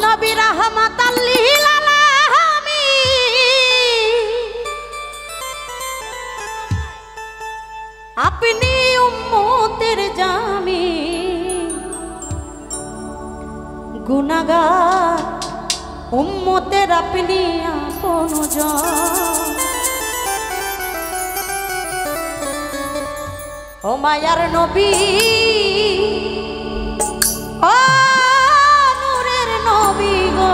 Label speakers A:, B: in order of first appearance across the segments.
A: নবী রাহমাতাল লিল আলামিন আপনি উম্মতের জামিন গুনাহগার উম্মতের আপনি আপনজন ও মায়ার নবী ও নূরের নবী গো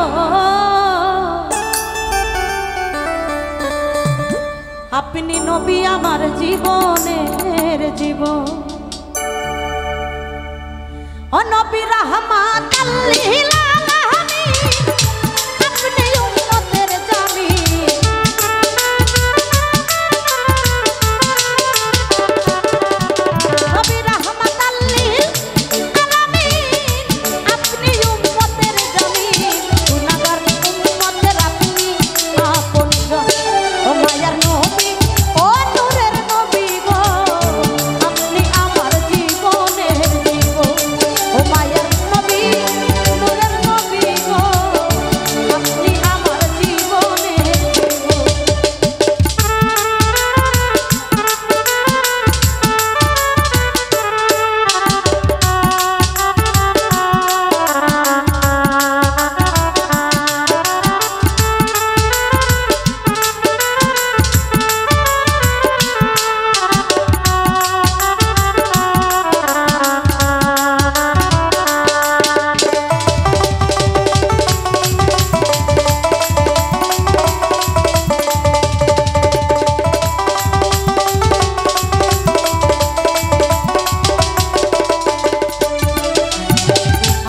A: আপনি নবী আমার জীবনের জীবন ও নবী রাহমাতাল লিল আলামিন আপনি উম্মতের জামিন নবী রাহমাতাল লিল আলামিন আপনি উম্মতের জামিন গুনাহগার উম্মতের আপনি আপনজন ও মায়ার নবী ও নূরের নবী গো আপনি আমার জীবনের জীবন ও মায়ার নবী নূরের নবী গো আপনি আমার জীবনের জীবন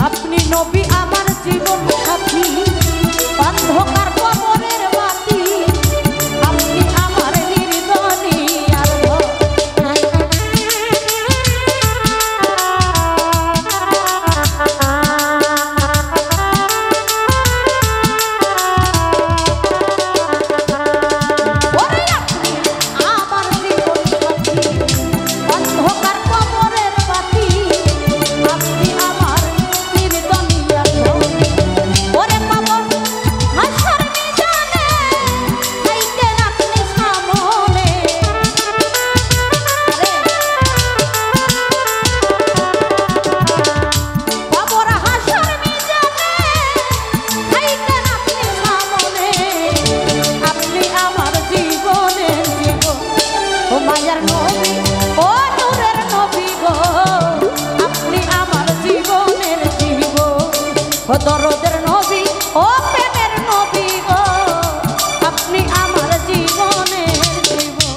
A: আপনি নবী আমার জীবন সাথী অন্ধকার কবরের বাতি আপনি আমার নির্জনী আলো ওরে আপনি আমার জীবন সাথী অন্ধকার কবরের বাতি আপনি আমার নির্জনী আলো ওরে কবর হাসর মিজানে আইতেন আপনি সামনে কবর হাসর মিজানে আইতেন আপনি সামনে আপনি আমার জীবনের জীবন ও মায়ার নবী ও নূরের নবী গো আপনি আমার জীবনের জীবন ও দরদের নবী ও প্রেমের নবী গো আপনি আমার জীবনের জীবন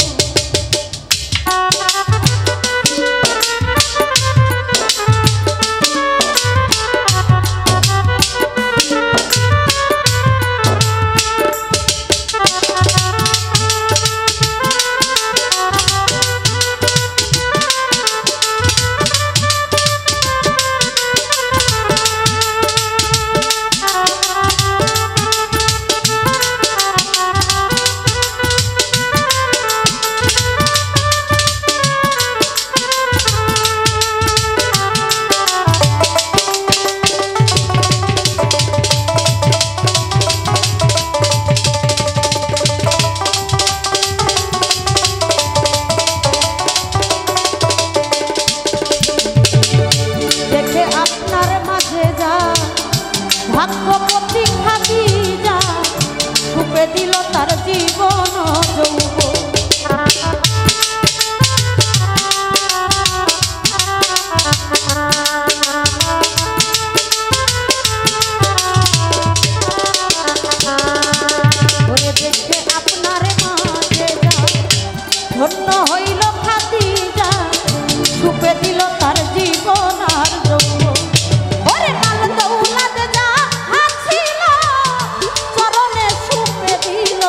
A: দেখে আপনার মাঝে যা ভাগ্যবতী খাদিজা সুপে দিল তার জীবন যৌবন ওরে দেখে আপনার মাঝে যা ধন্য হইল খাদিজা সুপে দিল তার জীবন আর যৌবন ওরে মাল দৌলত যা আছিল চরণে সুপে দিল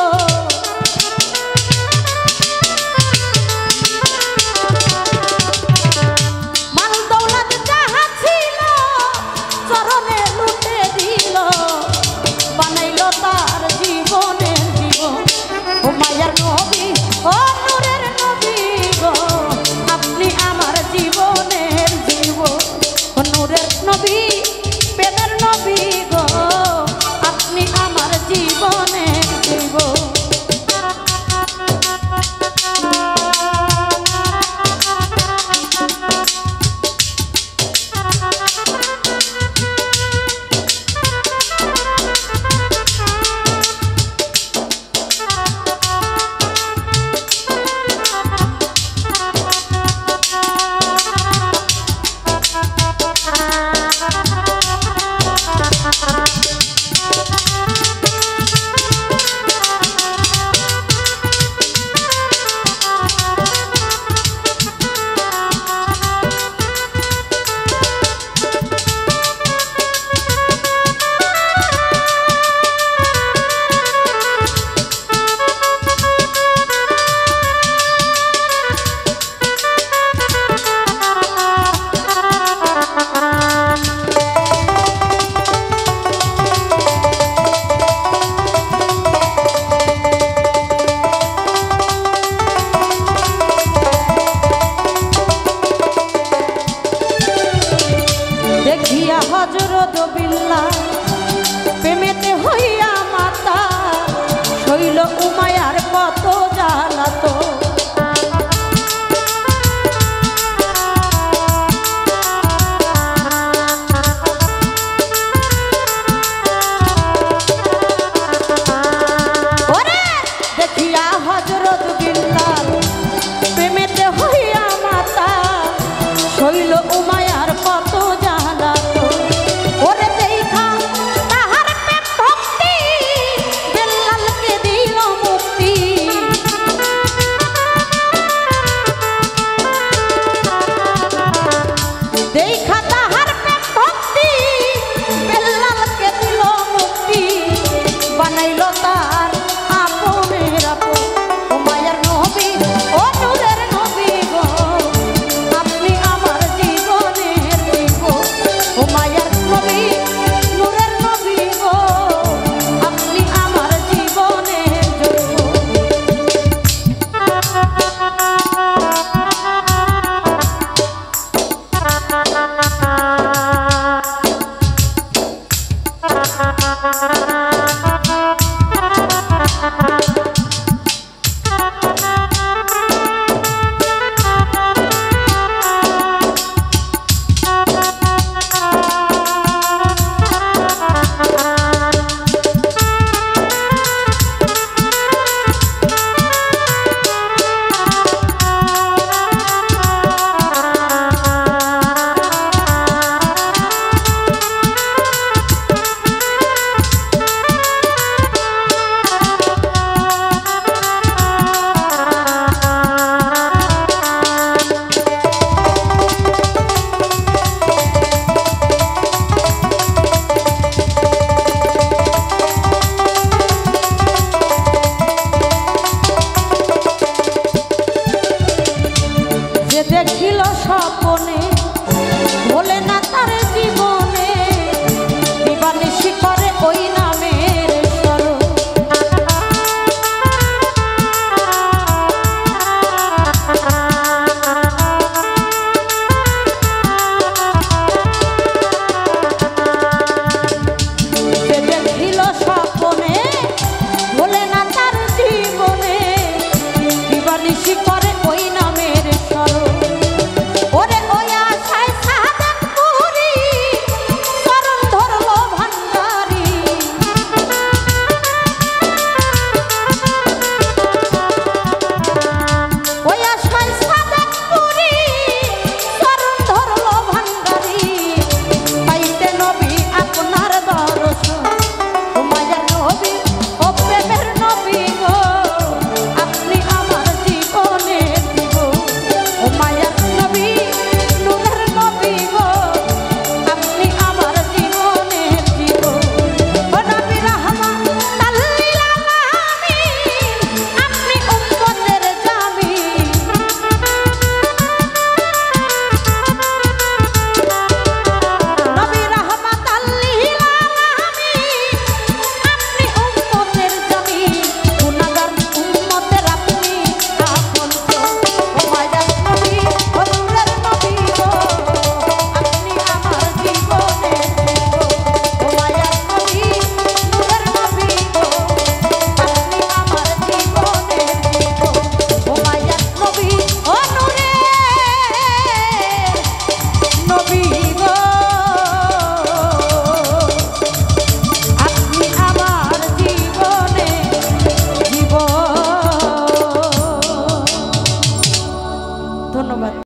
A: আর কত জ্বালাতো। ওরে দেখিয়া হযরত